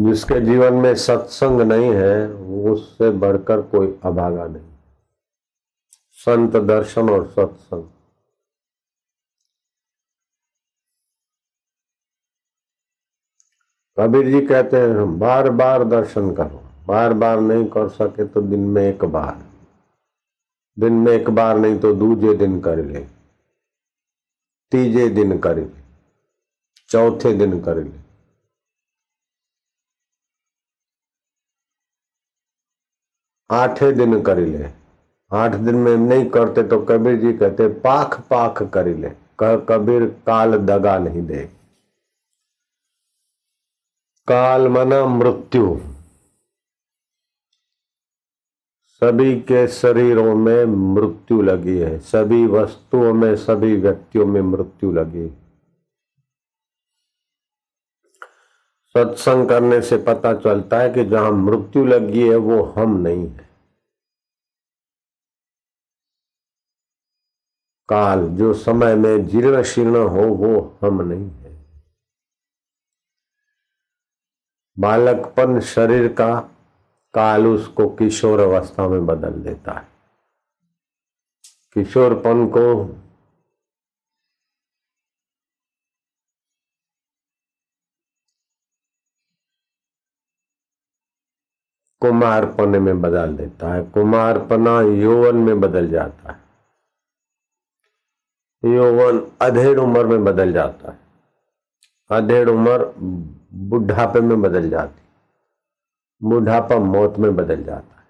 जिसके जीवन में सत्संग नहीं है उससे बढ़कर कोई अभागा नहीं। संत दर्शन और सत्संग। कबीर जी कहते हैं बार बार दर्शन करो, बार बार नहीं कर सके तो दिन में एक बार, दिन में एक बार नहीं तो दूजे दिन कर ले, तीजे दिन कर ले, चौथे दिन कर ले। आठवें दिन कर ले। 8 दिन में नहीं करते तो कबीर जी कहते पाख पाख कर ले। कबीर काल दगा नहीं दे। काल मना मृत्यु। सभी के शरीरों में मृत्यु लगी है, सभी वस्तुओं में, सभी व्यक्तियों में मृत्यु लगी। सत्संग करने से पता चलता है कि जहां मृत्यु लगी है वो हम नहीं है। काल जो समय में जीर्ण शीर्ण हो वो हम नहीं है। बालकपन शरीर का काल उसको किशोर अवस्था में बदल देता है। किशोरपन को कुमारपन में बदल देता है। कुमारपना यौवन में बदल जाता है। यौवन अधेड़ उम्र में बदल जाता है। अधेड़ उम्र बुढ़ापे में बदल जाती, बुढ़ापा मौत में बदल जाता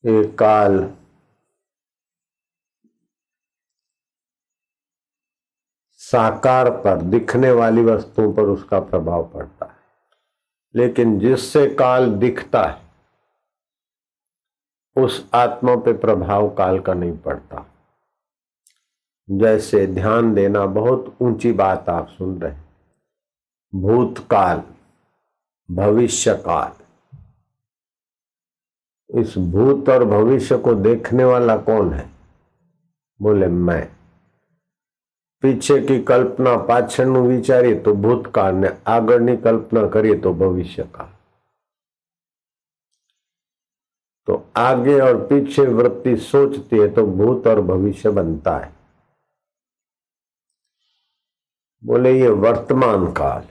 है। ये काल साकार पर, दिखने वाली वस्तुओं पर उसका प्रभाव पड़ता है, लेकिन जिससे काल दिखता है उस आत्मा पे प्रभाव काल का नहीं पड़ता। जैसे ध्यान देना बहुत ऊंची बात आप सुन रहे हैं। भूतकाल, भविष्य काल, इस भूत और भविष्य को देखने वाला कौन है? बोले मैं। पीछे की कल्पना पाछळનું विचारिए तो भूतकाल ने, આગળની कल्पना करिए तो भविष्य काल। तो आगे और पीछे वृत्ति सोचती है तो भूत और भविष्य बनता है। बोले ये वर्तमान काल।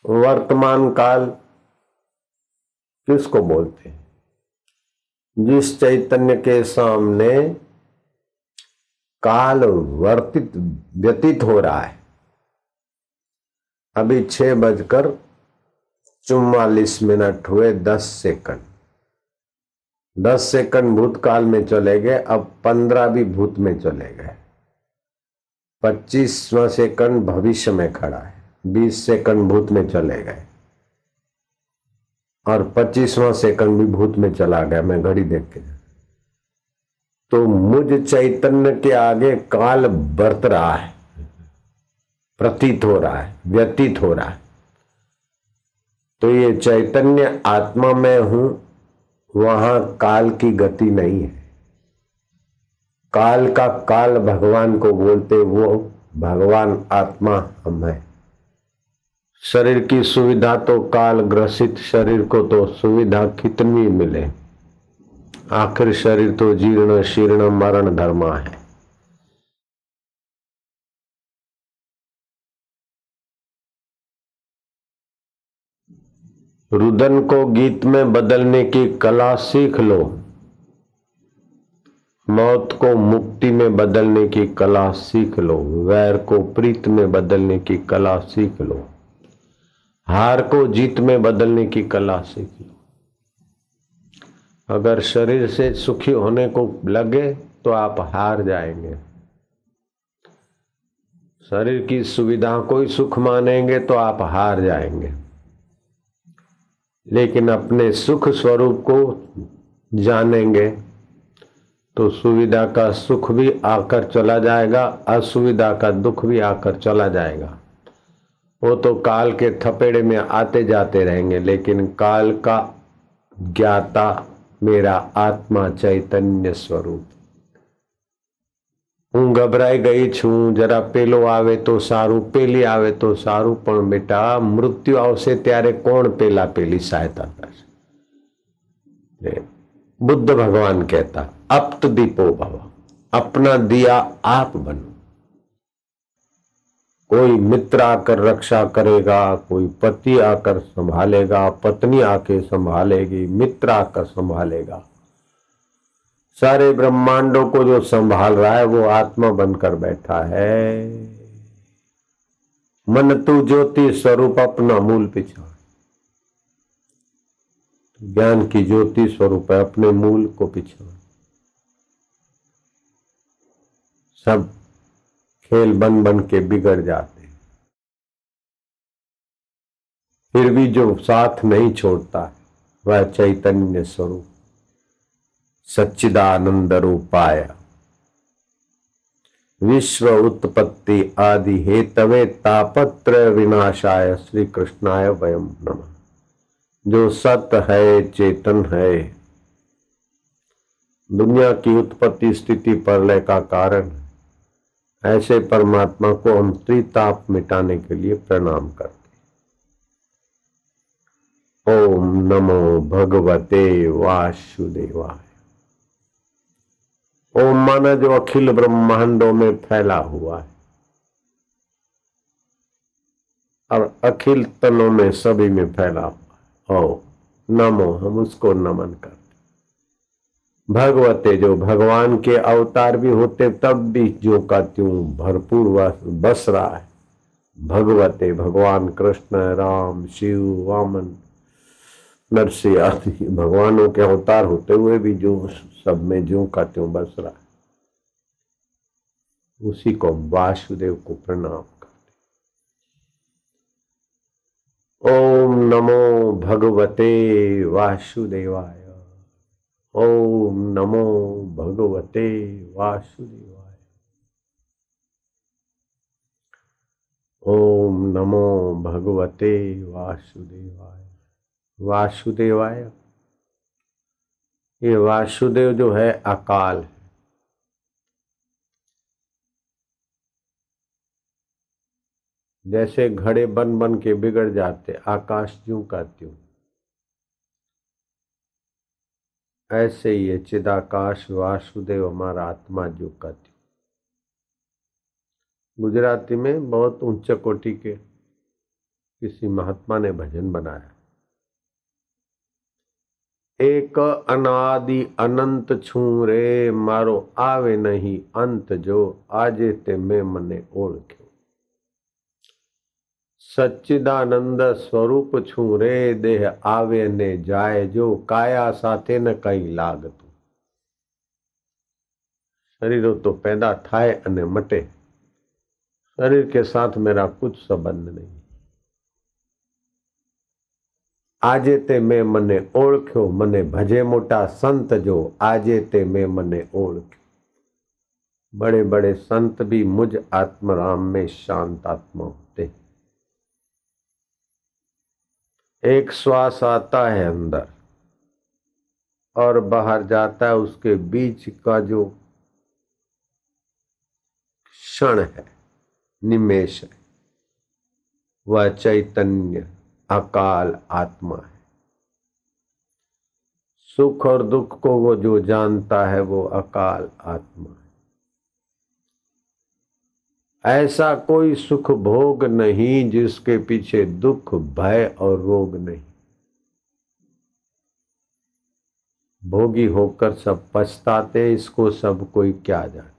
वर्तमान काल किसको बोलते हैं? जिस चैतन्य के सामने काल व्यतीत हो रहा है। अभी 6:44 हुए 10 सेकंड। 10 सेकंड भूतकाल में चले गए, अब 15 भी भूत में चले गए। 25वां सेकंड भविष्य में खड़ा है, 20 सेकंड भूत में चले गए और 25वां सेकंड भी भूत में चला गया। मैं घड़ी देख के, तो मुझ चैतन्य के आगे काल बरत रहा है, प्रतीत हो रहा है, व्यतीत हो रहा है। तो ये चैतन्य आत्मा में हूं, वहां काल की गति नहीं है। काल का काल भगवान को बोलते, वो भगवान आत्मा हम है। शरीर की सुविधा तो काल ग्रसित शरीर को तो सुविधा कितनी मिले, आखिर शरीर तो जीर्ण शीर्ण मरण धर्मा है। रुदन को गीत में बदलने की कला सीख लो, मौत को मुक्ति में बदलने की कला सीख लो, वैर को प्रीत में बदलने की कला सीख लो, हार को जीत में बदलने की कला सीख लो। अगर शरीर से सुखी होने को लगे तो आप हार जाएंगे। शरीर की सुविधा को ही सुख मानेंगे तो आप हार जाएंगे। लेकिन अपने सुख स्वरूप को जानेंगे तो सुविधा का सुख भी आकर चला जाएगा, असुविधा का दुख भी आकर चला जाएगा। वो तो काल के थपेड़े में आते जाते रहेंगे, लेकिन काल का ज्ञाता मेरा आत्मा चैतन्य स्वरूप। હું ગભરાઈ ગઈ છું, જરા પેલો આવે તો સારું, પેલી આવે તો સારું, પણ બેટા મૃત્યુ આવશે ત્યારે કોણ પેલા પેલી સહાયતા કરશે? बुद्ध भगवान कहता अप्त दीपो भव, अपना दिया आप बनो। कोई मित्र आकर रक्षा करेगा, कोई पति आकर संभालेगा, पत्नी आके संभालेगी, मित्र आकर संभालेगा। सारे ब्रह्मांडों को जो संभाल रहा है वो आत्मा बनकर बैठा है। मन तू ज्योति स्वरूप अपना मूल पिछाड़, ज्ञान की ज्योति स्वरूप है, अपने मूल को पिछाड़। सब खेल बन बन के बिगड़ जाते, फिर भी जो साथ नहीं छोड़ता वह चैतन्य स्वरूप सच्चिदानंद रूपाय विश्व उत्पत्ति आदि हेतवे तापत्र विनाशाय श्री कृष्णाय वयम नमः। जो सत है, चेतन है, दुनिया की उत्पत्ति स्थिति प्रलय का कारण, ऐसे परमात्मा को हम त्रिताप मिटाने के लिए प्रणाम करते। ओम नमो भगवते वासुदेवाय। ओम माना जो अखिल ब्रह्मांडों में फैला हुआ है और अखिल तनों में सभी में फैला हुआ है। ओ नमो, हम उसको नमन करते। भगवते, जो भगवान के अवतार भी होते तब भी जो का त्यों भरपूर बस रहा है। भगवते, भगवान कृष्ण, राम, शिव, वामन, नरसिंह आदि भगवानों के अवतार होते हुए भी जो सब में ज्यों का त्यों बस रहा है, उसी को वासुदेव को प्रणाम करते। ओम नमो भगवते वासुदेवाय। ओम नमो भगवते वासुदेवाय। ओम नमो भगवते वासुदेवाय। वासुदेवाय, ये वासुदेव जो है अकाल है। जैसे घड़े बन बन के बिगड़ जाते, आकाश ज्यों का त्यों, ऐसे ही ये चिदाकाश वासुदेव हमारा आत्मा ज्यों का त्यों। गुजराती में बहुत उच्च कोटि के किसी महात्मा ने भजन बनाया। एक अनादि अनंत छू रे, मारो आवे नहीं अंत जो, आजे ते मैं मने ओळख्यो। सच्चिदानंद स्वरूप छू रे, देह आवे ने जाए जो, काया साथे न कई लागतु। शरीरो तो पैदा थाय अने मटे, शरीर के साथ मेरा कुछ संबंध नहीं। आजे ते मैं मने ओळख्यो, मने भजे मोटा संत जो, आजे ते मैं मने ओळख्यो। बड़े बड़े संत भी मुझ आत्मराम में शांत आत्मा होते। एक श्वास आता है अंदर और बाहर जाता है, उसके बीच का जो क्षण है, निमेष है, वह चैतन्य अकाल आत्मा है। सुख और दुख को वो जो जानता है वो अकाल आत्मा है। ऐसा कोई सुख भोग नहीं जिसके पीछे दुख, भय और रोग नहीं। भोगी होकर सब पछताते, इसको सब कोई क्या जाने।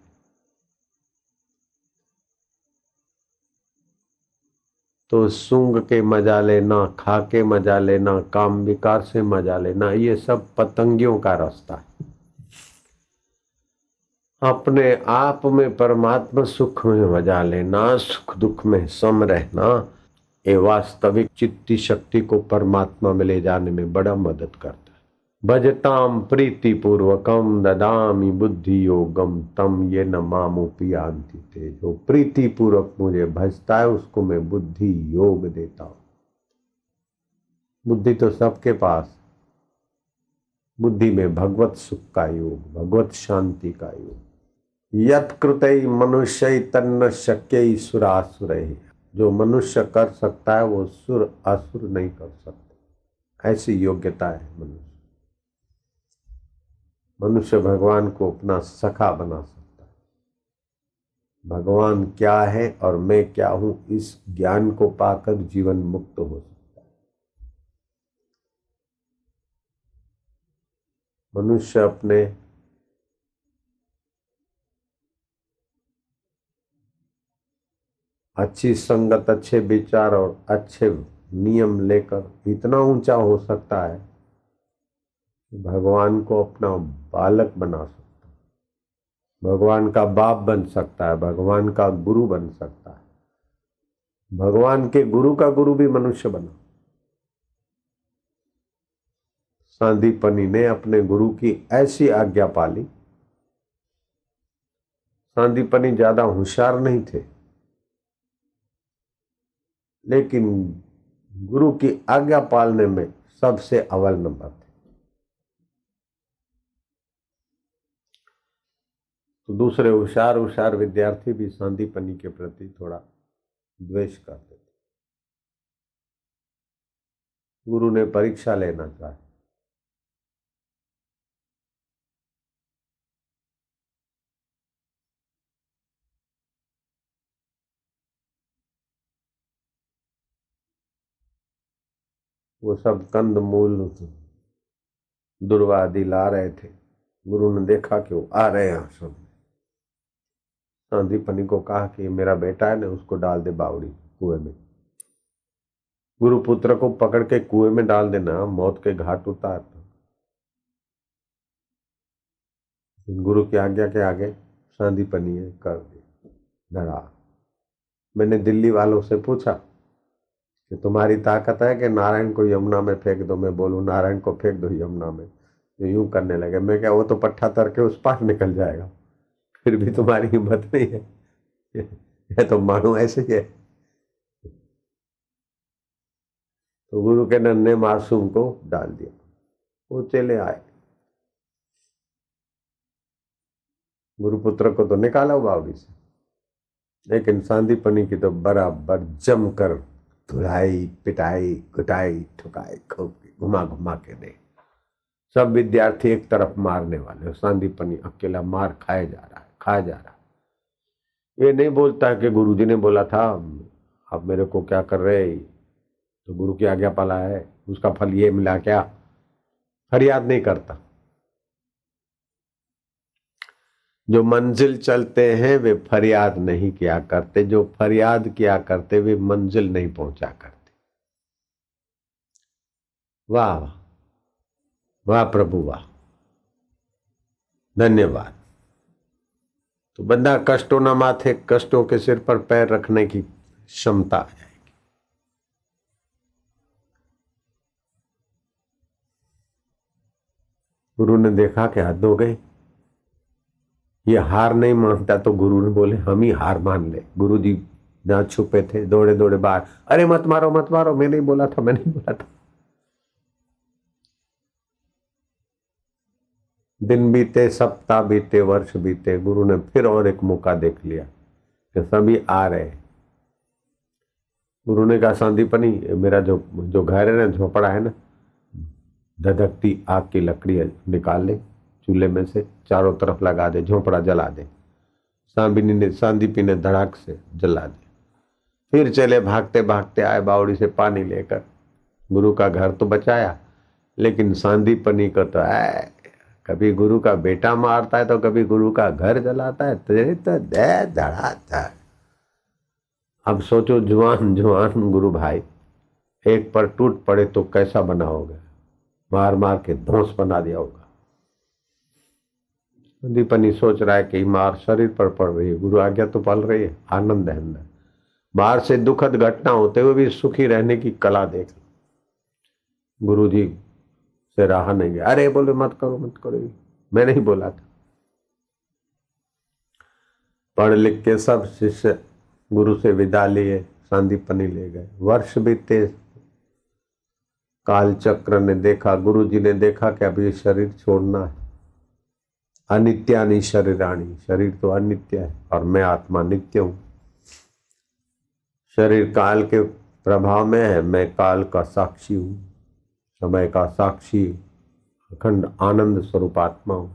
तो सूंघ के मजा लेना, खा के मजा लेना, काम विकार से मजा लेना, ये सब पतंगियों का रास्ता है। अपने आप में परमात्मा सुख में मजा लेना, सुख दुख में सम रहना, ये वास्तविक चित्ती शक्ति को परमात्मा में ले जाने में बड़ा मदद करता है। भजताम प्रीति पूर्वकम ददामी बुद्धि योगम तम ये न मामुपी आंति ते। जो प्रीति पूर्वक मुझे भजता है उसको मैं बुद्धि योग देता हूं। बुद्धि तो सबके पास, बुद्धि में भगवत सुख का योग, भगवत शांति का योग, यत्कृतै मनुष्य तन्न शक्य सुरासुर। जो मनुष्य कर सकता है वो सुर असुर नहीं कर सकते, ऐसी योग्यता है मनुष्य। मनुष्य भगवान को अपना सखा बना सकता है। भगवान क्या है और मैं क्या हूं, इस ज्ञान को पाकर जीवन मुक्त हो सकता है। मनुष्य अपने अच्छी संगत, अच्छे विचार और अच्छे नियम लेकर इतना ऊंचा हो सकता है कि भगवान को अपना बालक बना सकता है, भगवान का बाप बन सकता है, भगवान का गुरु बन सकता है। भगवान के गुरु का गुरु भी मनुष्य बना। सांदीपनी ने अपने गुरु की ऐसी आज्ञा पाली। सांदीपनी ज्यादा होशियार नहीं थे, लेकिन गुरु की आज्ञा पालने में सबसे अव्वल नंबर थे। तो दूसरे होशियार विद्यार्थी भी सांदीपनी के प्रति थोड़ा द्वेष करते थे। गुरु ने परीक्षा लेना चाहा। वो सब कंद मूल दुर्वादि ला रहे थे। गुरु ने देखा कि वो आ रहे हैं आश्रम में। सांदीपनी को कहा कि मेरा बेटा है ना, उसको डाल दे बावड़ी कुएं में। गुरु पुत्र को पकड़ के कुएं में डाल देना, मौत के घाट उतार। गुरु की आज्ञा के आगे सांदीपनी कर दिया धड़ा। मैंने दिल्ली वालों से पूछा कि तुम्हारी ताकत है कि नारायण को यमुना में फेंक दो। मैं बोलूं नारायण को फेंक दो यमुना में, तो यूं करने लगे। मैं क्या, वो तो पट्टा तर के उस पार निकल जाएगा, फिर भी तुम्हारी हिम्मत नहीं है। ये तो मानो ऐसे ही है। तो गुरु के नन्हे मासूम को डाल दिया। वो चले आए, गुरुपुत्र को तो निकाला बावड़ी से, लेकिन सांदीपनी की तो बराबर जमकर धुलाई, पिटाई, कुटाई, ठुकाई, खूब घुमा घुमा के दे। सब विद्यार्थी एक तरफ मारने वाले, सांदीपनी अकेला मार खाए जा रहा है। ये नहीं बोलता कि गुरुजी ने बोला था अब मेरे को क्या कर रहे, तो गुरु की आज्ञा पाला है, उसका फल ये मिला क्या, फरियाद नहीं करता। जो मंजिल चलते हैं वे फरियाद नहीं किया करते, जो फरियाद किया करते वे मंजिल नहीं पहुंचा करते। वाह वाह वाह प्रभु वाह, धन्यवाद। तो बंदा कष्टों न माथे, कष्टों के सिर पर पैर रखने की क्षमता आ जाएगी। गुरु ने देखा कि हद हो गई, ये हार नहीं मानता, तो गुरु ने बोले हम ही हार मान ले। गुरु जी जहां छुपे थे दौड़े दौड़े बाहर, अरे मत मारो मत मारो, मैं नहीं बोला था, मैं नहीं बोला था। दिन बीते, सप्ताह बीते, वर्ष बीते, गुरु ने फिर और एक मौका देख लिया कि सभी आ रहे। गुरु ने कहा सांदीपनी, मेरा जो घर है ना, झोपड़ा है ना, धधकती आग की लकड़ी निकाल ले चूल्हे में से, चारों तरफ लगा दे, झोपड़ा जला दे। सांदीपनी ने धड़ाक से जला दे। फिर चले भागते भागते आए बावड़ी से पानी लेकर। गुरु का घर तो बचाया, लेकिन सांदीपनी को तो कभी गुरु का बेटा मारता है तो कभी गुरु का घर जलाता है। तेरे तो दे धड़ा। अब सोचो जुआन गुरु भाई एक पर टूट पड़े तो कैसा बना होगा, मार मार के धौंस बना दिया होगा। दीपनी सोच रहा है कि मार शरीर पर पड़ रही है, गुरु आज्ञा तो पल रही है, आनंद है अंदर। बाहर से दुखद घटना होते हुए भी सुखी रहने की कला देख। गुरु जी से रहा नहीं गया, अरे बोले मत करो मत करो, मैं नहीं बोला था। पढ़ लिख के सब शिष्य गुरु से विदा लिए, सांदीपनी ले गए। वर्ष बीते, काल चक्र ने देखा, गुरु जी ने देखा कि अब ये शरीर छोड़ना है, अनित्यानि शरीराणि, शरीर तो अनित्य है और मैं आत्मा नित्य हूं। शरीर काल के प्रभाव में है, मैं काल का साक्षी हूं, समय का साक्षी, अखंड आनंद स्वरूप आत्मा हूं।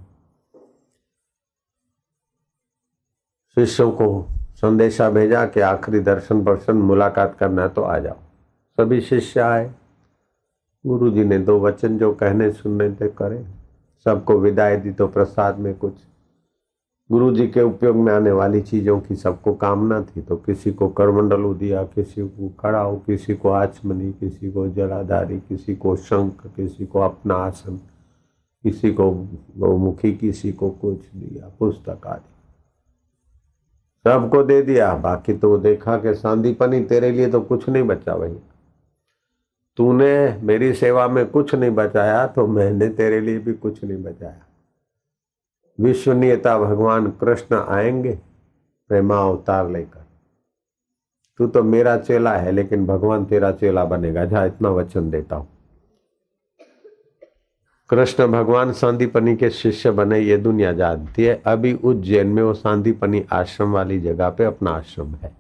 शिष्यों को संदेशा भेजा कि आखिरी दर्शन पर्शन मुलाकात करना है तो आ जाओ। सभी शिष्य आए। गुरु जी ने 2 वचन जो कहने सुनने थे करे, सबको विदाई दी। तो प्रसाद में कुछ गुरु जी के उपयोग में आने वाली चीजों की सबको कामना थी, तो किसी को करमंडलू दिया, किसी को कड़ाऊ, किसी को आचमनी, किसी को जलाधारी, किसी को शंख, किसी को अपना आसन, किसी को गौमुखी, किसी को कुछ दिया, पुस्तक आदि सबको दे दिया। बाकी तो देखा कि सांदीपनी तेरे लिए तो कुछ नहीं बचा भैया, तूने मेरी सेवा में कुछ नहीं बचाया तो मैंने तेरे लिए भी कुछ नहीं बचाया। विश्वनीयता भगवान कृष्ण आएंगे प्रेमा अवतार लेकर, तू तो मेरा चेला है लेकिन भगवान तेरा चेला बनेगा, जा इतना वचन देता हूं। कृष्ण भगवान सांदीपनी के शिष्य बने, ये दुनिया जानती है। अभी उज्जैन में वो सांदीपनी आश्रम वाली जगह पे अपना आश्रम है।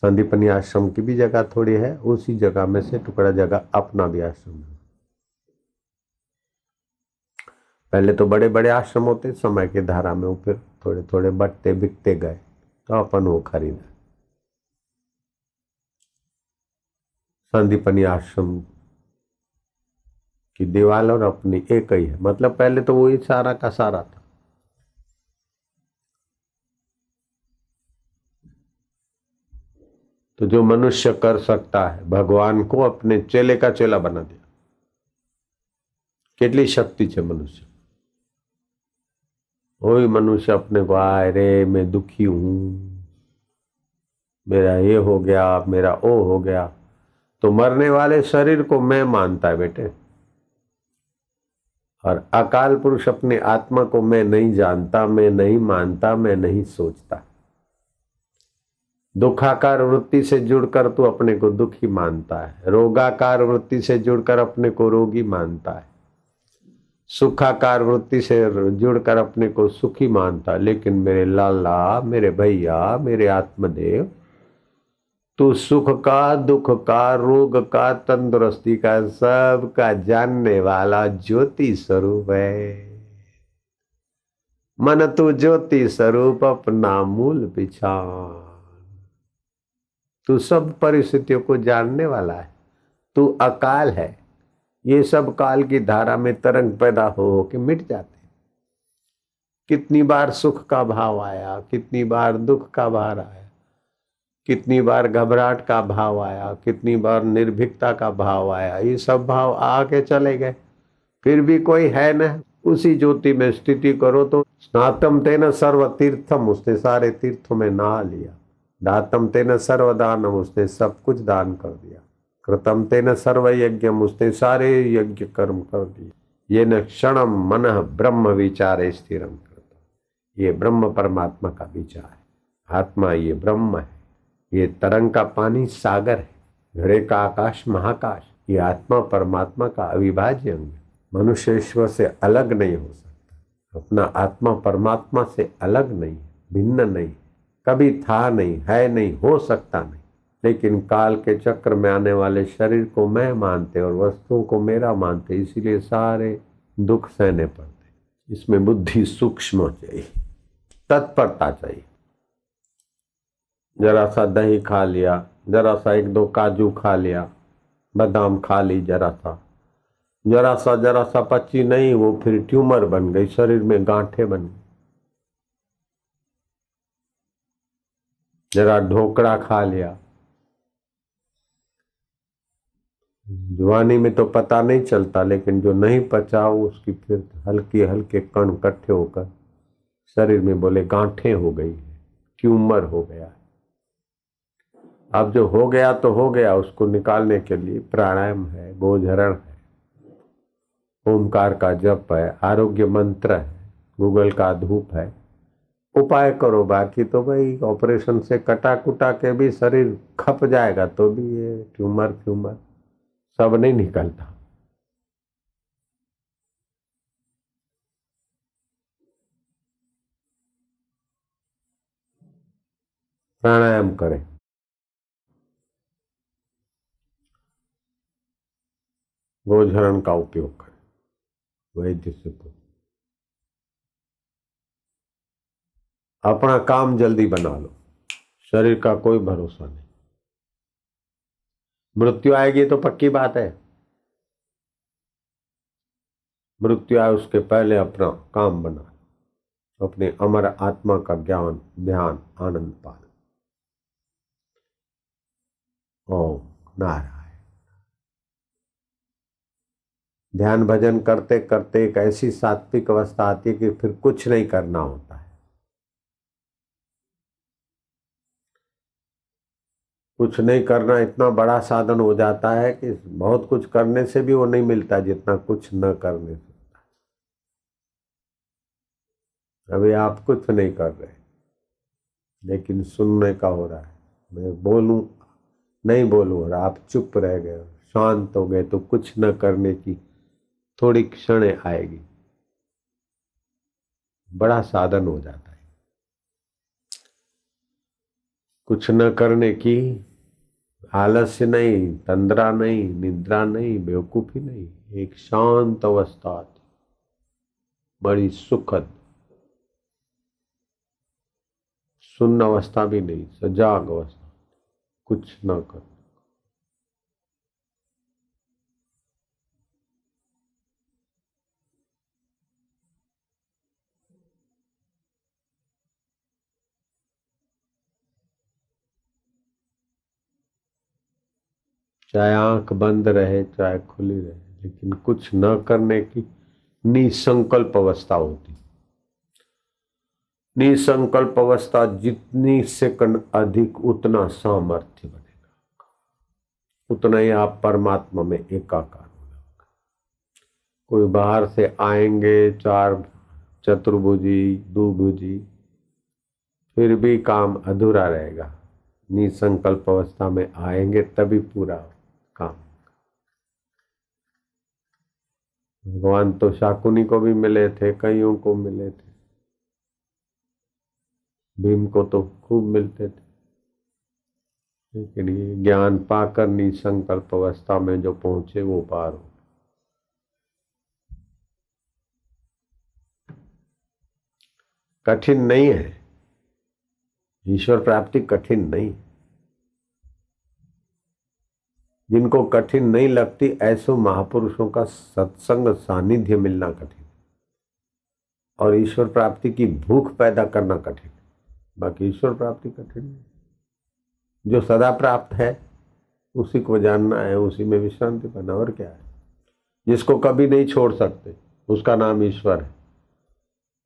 सांदीपनी आश्रम की भी जगह थोड़ी है, उसी जगह में से टुकड़ा जगह अपना भी आश्रम है। पहले तो बड़े बड़े आश्रम होते, समय की धारा में वो फिर थोड़े थोड़े बढ़ते बिकते गए, तो अपन वो खरीदा। सांदीपनी आश्रम की दीवार और अपनी एक ही है, मतलब पहले तो वही सारा का सारा था। तो जो मनुष्य कर सकता है, भगवान को अपने चेले का चेला बना दिया। કેટલી शक्ति है मनुष्य। वही मनुष्य अपने को आए रे मैं दुखी हूं, मेरा ये हो गया, मेरा ओ हो गया, तो मरने वाले शरीर को मैं मानता है बेटे। और अकाल पुरुष अपने आत्मा को मैं नहीं जानता, मैं नहीं मानता, मैं नहीं सोचता। दुखाकार वृत्ति से जुड़कर तू अपने को दुखी मानता है, रोगाकार वृत्ति से जुड़कर अपने को रोगी मानता है, सुखाकार वृत्ति से जुड़कर अपने को सुखी मानता है। लेकिन मेरे लाला, मेरे भैया, मेरे आत्मदेव, तू सुख का, दुख का, रोग का, तंदुरुस्ती का, सब का जानने वाला ज्योति स्वरूप है। मन तू ज्योति स्वरूप अपना मूल पिछान। तू सब परिस्थितियों को जानने वाला है, तू अकाल है। ये सब काल की धारा में तरंग पैदा हो के मिट जाते। कितनी बार सुख का भाव आया, कितनी बार दुख का भाव आया, कितनी बार घबराहट का भाव आया, कितनी बार निर्भीकता का भाव आया, ये सब भाव आके चले गए, फिर भी कोई है न। उसी ज्योति में स्थिति करो तो स्नातम तेन सर्व तीर्थम, उसने सारे तीर्थों में नहा लिया। दातम तेन सर्वदानम, उसने सब कुछ दान कर दिया। कृतम तेन सर्व यज्ञम, उसने सारे यज्ञ कर्म कर दिए। ये न क्षणम मन ब्रह्म विचार स्थिरम करता, ये ब्रह्म परमात्मा का विचार है। आत्मा ये ब्रह्म है, ये तरंग का पानी सागर है, घड़े का आकाश महाकाश, ये आत्मा परमात्मा का अविभाज्य अंग है। मनुष्य ईश्वर से अलग नहीं हो सकता, अपना आत्मा परमात्मा से अलग नहीं, भिन्न नहीं, कभी था नहीं, है नहीं, हो सकता नहीं। लेकिन काल के चक्र में आने वाले शरीर को मैं मानते और वस्तुओं को मेरा मानते, इसीलिए सारे दुख सहने पड़ते। इसमें बुद्धि सूक्ष्म चाहिए, तत्परता चाहिए। जरा सा दही खा लिया, जरा सा 1-2 काजू खा लिया, बादाम खा ली, जरा सा पची नहीं, वो फिर ट्यूमर बन गई, शरीर में गांठें बन गई। जरा ढोकड़ा खा लिया, जवानी में तो पता नहीं चलता, लेकिन जो नहीं पचा उसकी फिर हल्के हल्के कण इकट्ठे होकर शरीर में बोले गांठें हो गई है, ट्यूमर हो गया। अब जो हो गया तो हो गया, उसको निकालने के लिए प्राणायाम है, गोझरण है, ओमकार का जप है, आरोग्य मंत्र है, गूगल का धूप है, उपाय करो। बाकी तो भाई ऑपरेशन से कटा कुटा के भी शरीर खप जाएगा तो भी ये ट्यूमर सब नहीं निकलता। प्राणायाम करें, गोझरण का उपयोग करें, वैद्य से पूछ। अपना काम जल्दी बना लो, शरीर का कोई भरोसा नहीं। मृत्यु आएगी तो पक्की बात है, मृत्यु आए उसके पहले अपना काम बना, अपने अमर आत्मा का ज्ञान ध्यान आनंद पाल। ओम नारायण। ध्यान भजन करते करते एक ऐसी सात्विक अवस्था आती है कि फिर कुछ नहीं करना होता है। कुछ नहीं करना इतना बड़ा साधन हो जाता है कि बहुत कुछ करने से भी वो नहीं मिलता जितना कुछ न करने से। अभी आप कुछ नहीं कर रहे, लेकिन सुनने का हो रहा है। मैं बोलूं नहीं बोलूं और आप चुप रह गए, शांत हो गए, तो कुछ न करने की थोड़ी क्षण आएगी, बड़ा साधन हो जाता है। कुछ न करने की आलस्य नहीं, तंद्रा नहीं, निद्रा नहीं, बेवकूफी नहीं, एक शांत अवस्था आती, बड़ी सुखद। सुन्न अवस्था भी नहीं, सजाग अवस्था, कुछ न कर। चाहे आंख बंद रहे चाहे खुली रहे, लेकिन कुछ न करने की निसंकल्प अवस्था होती। निसंकल्प अवस्था जितनी सेकंड अधिक उतना सामर्थ्य बनेगा, उतना ही आप परमात्मा में एकाकार हो जाओगे। कोई बाहर से आएंगे चार चतुर्भुजी दुभुजी, फिर भी काम अधूरा रहेगा। निसंकल्प अवस्था में आएंगे तभी पूरा काम। भगवान तो शाकुनी को भी मिले थे, कईयों को मिले थे, भीम को तो खूब मिलते थे, लेकिन ये ज्ञान पाकर निसंकल्प अवस्था में जो पहुंचे वो पार हो। कठिन नहीं है, ईश्वर प्राप्ति कठिन नहीं। जिनको कठिन नहीं लगती ऐसो महापुरुषों का सत्संग सानिध्य मिलना कठिन, और ईश्वर प्राप्ति की भूख पैदा करना कठिन। बाकी ईश्वर प्राप्ति कठिन नहीं। जो सदा प्राप्त है उसी को जानना है, उसी में विश्रांति पाना, और क्या है। जिसको कभी नहीं छोड़ सकते उसका नाम ईश्वर है,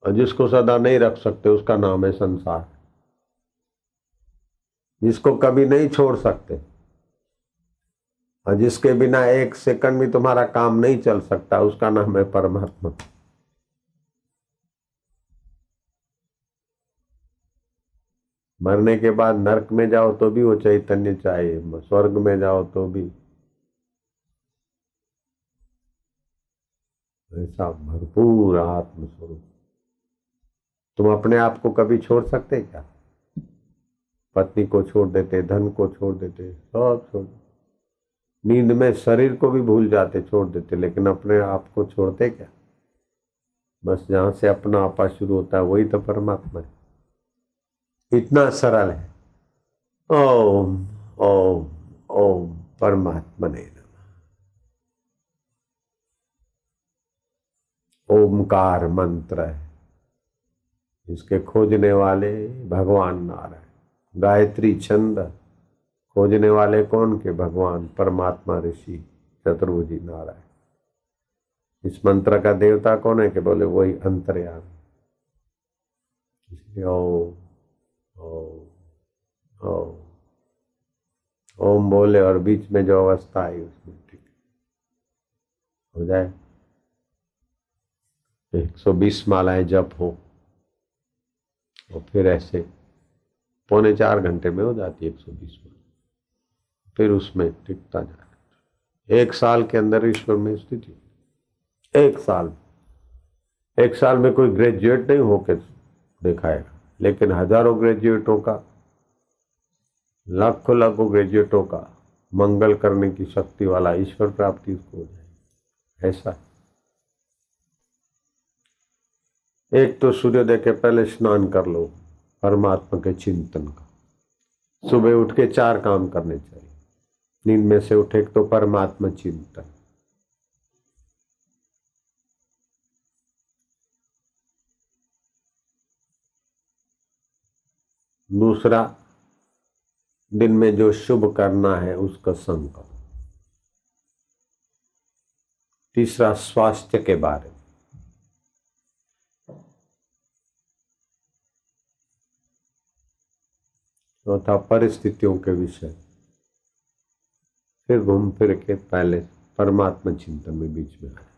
और जिसको सदा नहीं रख सकते उसका नाम है संसार। जिसको कभी नहीं छोड़ सकते और जिसके बिना एक सेकंड भी तुम्हारा काम नहीं चल सकता उसका नाम है परमात्मा। मरने के बाद नरक में जाओ तो भी वो चैतन्य चाहिए, स्वर्ग में जाओ तो भी ऐसा भरपूर आत्म स्वरूप। तुम अपने आप को कभी छोड़ सकते क्या? पत्नी को छोड़ देते, धन को छोड़ देते, सब छोड़, नींद में शरीर को भी भूल जाते, छोड़ देते, लेकिन अपने आप को छोड़ते क्या? बस जहां से अपना आपा शुरू होता है वही तो परमात्मा है। इतना सरल है। ओम ओम ओम परमात्मने नमः। ओमकार मंत्र है, इसके खोजने वाले भगवान नारायण। गायत्री छंद खोजने वाले कौन के? भगवान परमात्मा ऋषि चतुर्भुजी नारायण। इस मंत्र का देवता कौन है? कि बोले वही अंतर्यामी। इसलिए ओम ओम ओम ओम बोले और बीच में जो अवस्था आई उसमें ठीक हो जाए। 120 मालाएं जप हो और फिर ऐसे 3.25 घंटे में हो जाती है 120 माला, फिर उसमें टिकता जाए। 1 साल के अंदर ईश्वर में स्थिति। 1 साल, 1 साल में कोई ग्रेजुएट नहीं होके दिखाएगा, लेकिन हजारों ग्रेजुएटों का लाखों लाखों ग्रेजुएटों का मंगल करने की शक्ति वाला ईश्वर प्राप्ति उसको हो जाए। ऐसा एक तो सूर्योदय के पहले स्नान कर लो परमात्मा के चिंतन का। सुबह उठ के 4 काम करने चाहिए। नींद में से उठे तो परमात्मा चिंतन, दूसरा दिन में जो शुभ करना है उसका संकल्प, तीसरा स्वास्थ्य के बारे में, चौथा परिस्थितियों के विषय, फिर घूम फिर के पहले परमात्मा चिंतन में बीच में आए।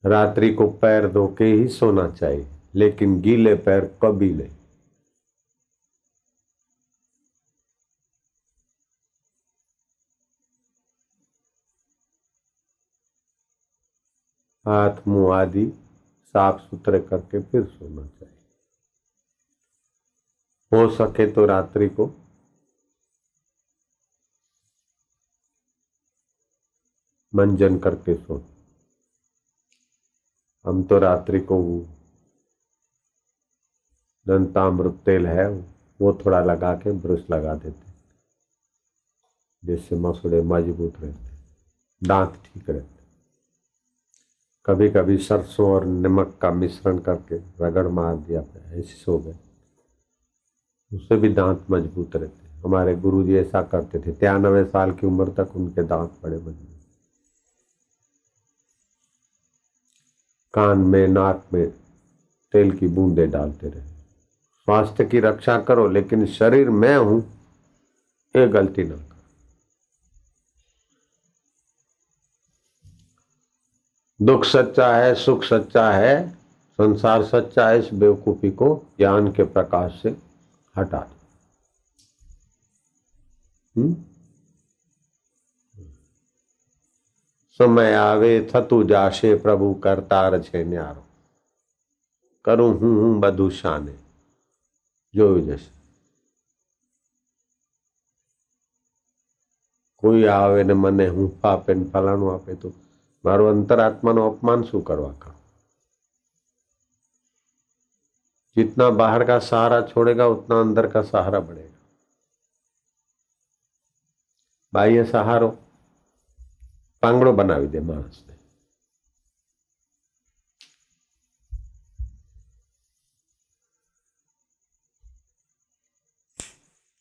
रात्रि को पैर धो के ही सोना चाहिए, लेकिन गीले पैर कभी नहीं। हाथ मुंह आदि साफ सुथरे करके फिर सोना चाहिए। हो सके तो रात्रि को मंजन करके सो। हम तो रात्रि को दंतामृत तेल है वो थोड़ा लगा के ब्रश लगा देते, जिससे मसूड़े मजबूत रहते, दांत ठीक रहते। कभी कभी सरसों और नमक का मिश्रण करके रगड़ मार दिया, ऐसे सो गए, उससे भी दांत मजबूत रहते। हमारे गुरुजी ऐसा करते थे, 93 साल की उम्र तक उनके दांत बड़े मजबूत। कान में नाक में तेल की बूंदें डालते रहे। स्वास्थ्य की रक्षा करो, लेकिन शरीर मैं हूं ये गलती ना करो। दुख सच्चा है, सुख सच्चा है, संसार सच्चा है, इस बेवकूफी को ज्ञान के प्रकाश से हटा दो। समय आवे थतु जाशे प्रभु करतार छे न्यारो, करूं हूं बधु शाने जो जैसे। कोई आवे ने मने हूं पापे ने फलाणु आपे तो मारो अंतरात्मा नो अपमान शू करवा का। जितना बाहर का सहारा छोड़ेगा उतना अंदर का सहारा बढ़ेगा। बाह्य सहारो પાંગડો બનાવી દે માણસને।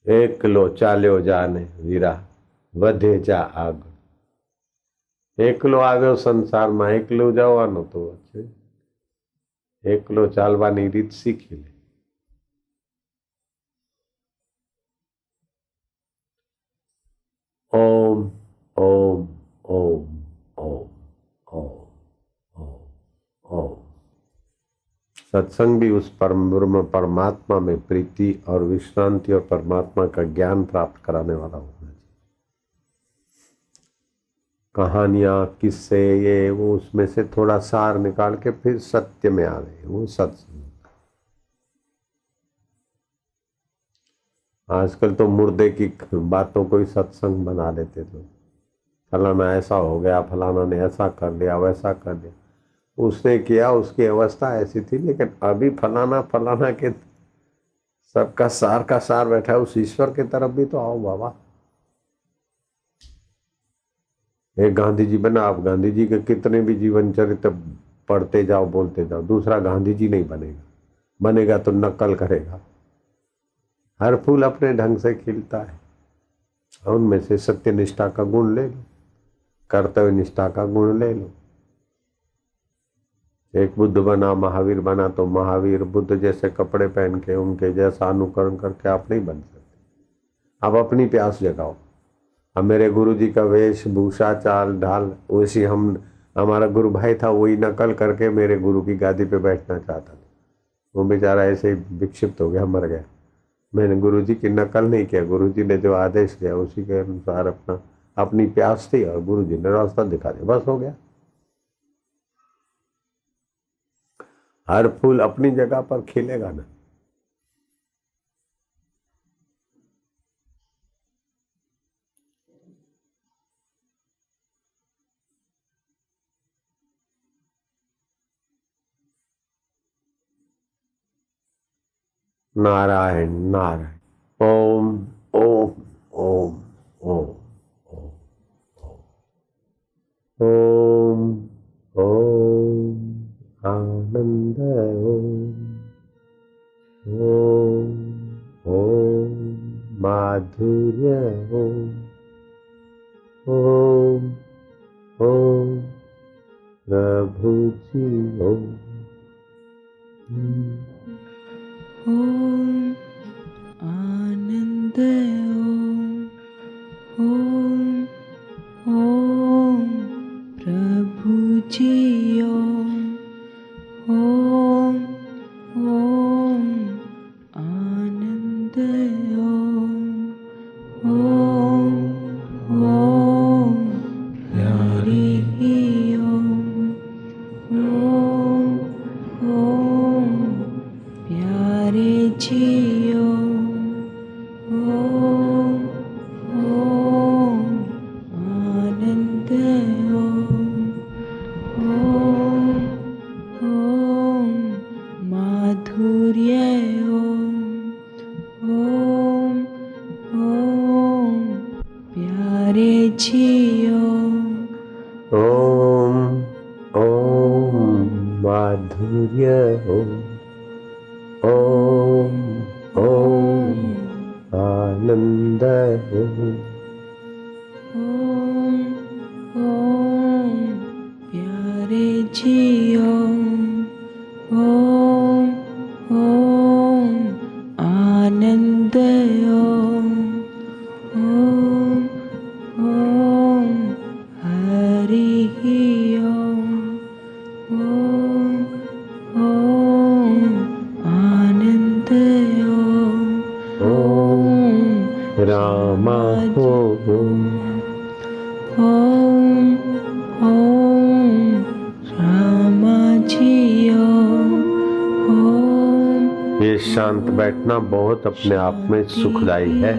એકલો ચાલ્યો જાને વીરા વધે જા આગળ। એકલો આવ્યો સંસારમાં, એકલો જવાનો તો છે, એકલો ચાલવાની રીત શીખી લે। ओम ओम ओम ओम ओम ओम ओम। सत्संग भी उस परम ब्रह्म परमात्मा में प्रीति और विश्रांति और परमात्मा का ज्ञान प्राप्त कराने वाला होना चाहिए। कहानियां किस्से ये वो उसमें से थोड़ा सार निकाल के फिर सत्य में आ गए, वो सत्संग। आजकल तो मुर्दे की बातों को ही सत्संग बना लेते लोग। फलाना ऐसा हो गया, फलाना ने ऐसा कर लिया, वैसा कर लिया, उसने किया, उसकी अवस्था ऐसी थी, लेकिन अभी फलाना फलाना के सबका सार का सार बैठा है। उस ईश्वर की तरफ भी तो आओ बाबा। एक गांधी जी बना, आप गांधी जी के कितने भी जीवन चरित्र पढ़ते जाओ, बोलते जाओ, दूसरा गांधी जी नहीं बनेगा। बनेगा तो नकल करेगा। हर फूल अपने ढंग से खिलता है, उनमें से सत्य निष्ठा का गुण ले लो, कर्तव्य निष्ठा का गुण ले लो। एक बुद्ध बना, महावीर बना, तो महावीर बुद्ध जैसे कपड़े पहन के उनके जैसा अनुकरण करके आप नहीं बन सकते। आप अपनी प्यास जगाओ। अब मेरे गुरु जी का वेश भूषा चाल ढाल वैसी हमारा गुरु भाई था, वही नकल करके मेरे गुरु की गादी पे बैठना चाहता था। वो बेचारा ऐसे ही विक्षिप्त हो गया, मर गया। मैंने गुरु जी की नकल नहीं किया, गुरु जी ने जो आदेश दिया उसी के अनुसार अपनी प्यास थी और गुरु जी ने रास्ता दिखा दिया, बस हो गया। हर फूल अपनी जगह पर खिलेगा ना। नारायण नारायण। ओम ओम ओम ओम ओम ओम आनंद ओम ओम माधुर्य ओम ओम ओम प्रभु जी ओम ओम आनंद ओम ओम प्रभु जी ओम ओम आनंद ओम ओम हरि ओम ओम प्यारे जियो ओम ओम आनंद ओम ओम माधुर्य ओम ओम प्यारे जियो ओम ओम माधुर्य ओम ओम ओम आनंद ओम ओम प्यारे जियो ओम ओम आनंद ओम ओम हरि ओम ओम आनंद ओम रामा ओम ओम ओम रामा जियो ओम ये शांत बैठना बहुत अपने आप में सुखदायी है।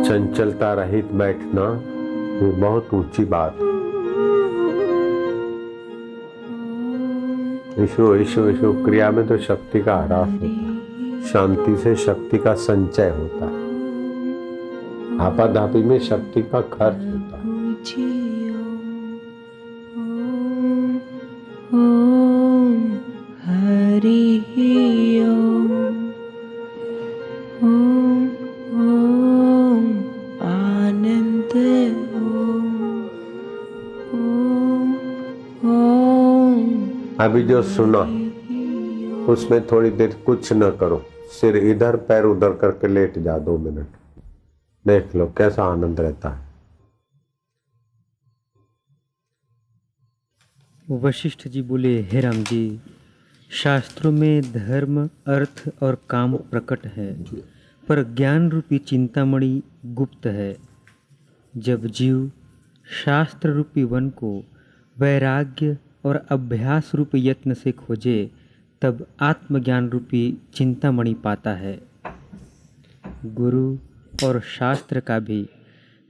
चंचलता रहित बैठना ये बहुत ऊंची बात है। ईशो ईशो ईशो क्रिया में तो शक्ति का ह्रास होता है, शांति से शक्ति का संचय होता है, आपाधापी में शक्ति का खर्च होता है। ओम हरि ओम ओम आनंद ओम ओम अभी जो सुना उसमें थोड़ी देर कुछ न करो, सिर इधर पैर उधर करके लेट जा 2 मिनट, देख लो कैसा आनंद रहता है। वशिष्ठ जी बोले, हे राम जी, शास्त्रों में धर्म अर्थ और काम प्रकट है, पर ज्ञान रूपी चिंतामणि गुप्त है। जब जीव शास्त्र रूपी वन को वैराग्य और अभ्यास रूपी यत्न से खोजे, तब आत्मज्ञान रूपी चिंतामणि पाता है। गुरु और शास्त्र का भी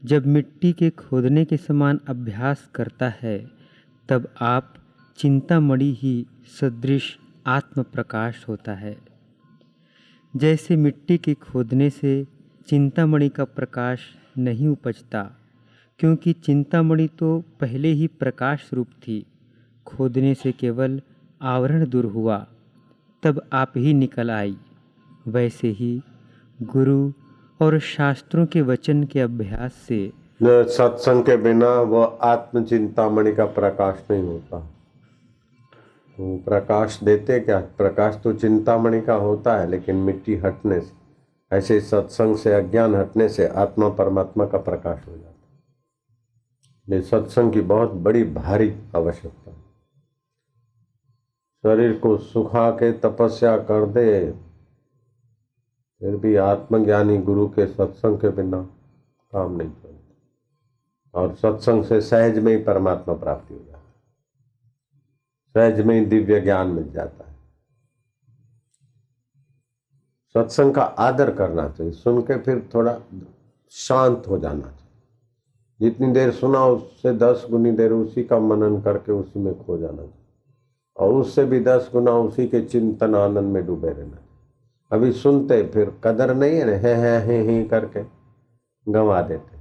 जब मिट्टी के खोदने के समान अभ्यास करता है, तब आप चिंतामणि ही सदृश आत्म प्रकाश होता है। जैसे मिट्टी के खोदने से चिंतामणि का प्रकाश नहीं उपजता, क्योंकि चिंतामणि तो पहले ही प्रकाश रूप थी, खोदने से केवल आवरण दूर हुआ, तब आप ही निकल आई। वैसे ही गुरु और शास्त्रों के वचन के अभ्यास से सत्संग के बिना वह आत्म चिंतामणि का प्रकाश नहीं होता। तो प्रकाश देते क्या? प्रकाश तो चिंतामणि का होता है, लेकिन मिट्टी हटने से, ऐसे सत्संग से अज्ञान हटने से आत्मा परमात्मा का प्रकाश हो जाता है। ये सत्संग की बहुत बड़ी भारी आवश्यकता है। शरीर को सुखा के तपस्या कर दे, फिर भी आत्मज्ञानी गुरु के सत्संग के बिना काम नहीं चलता, और सत्संग से सहज में ही परमात्मा प्राप्ति हो जाती है। सहज में ही दिव्य ज्ञान मिल जाता है। सत्संग का आदर करना चाहिए, सुन के फिर थोड़ा शांत हो जाना चाहिए। जितनी देर सुना उससे 10 गुनी देर उसी का मनन करके उसी में खो जाना चाहिए, और उससे भी 10 गुना उसी के चिंतन आनंद में डूबे रहना चाहिए। अभी सुनते फिर कदर नहीं है ना, हे करके गंवा देते।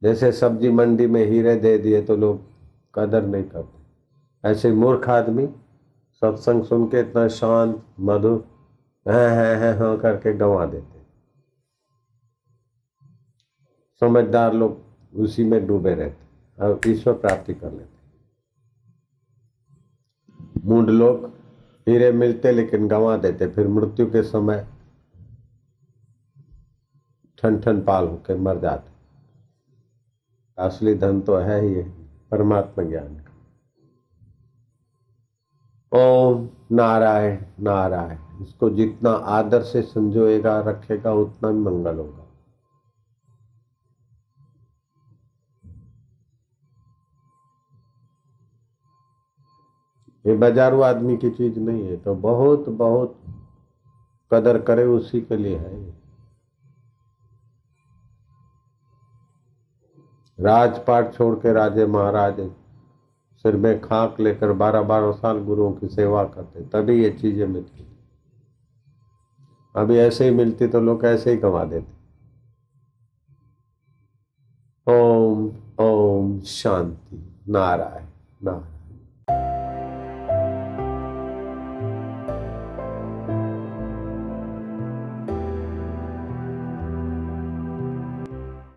जैसे सब्जी मंडी में हीरे दे दिए तो लोग कदर नहीं करते, ऐसे मूर्ख आदमी सत्संग सुन के इतना शांत मधुर हाँ करके गंवा देते। समझदार लोग उसी में डूबे रहते और ईश्वर प्राप्ति कर लेते। मूढ़ लोग हीरे मिलते लेकिन गंवा देते, फिर मृत्यु के समय ठन पाल होकर मर जाते। असली धन तो है ही परमात्मा ज्ञान का। ओम नारायण नारायण, इसको जितना आदर से संजोएगा रखेगा उतना ही मंगल होगा। ये बाजारू आदमी की चीज नहीं है, तो बहुत बहुत कदर करे उसी के लिए है। राजपाट छोड़ के राजे महाराज सिर में खाक लेकर 12-12 साल गुरुओं की सेवा करते, तभी ये चीजें मिलती। अभी ऐसे ही मिलती तो लोग ऐसे ही गंवा देते। ओम ओम शांति। नारायण नारायण।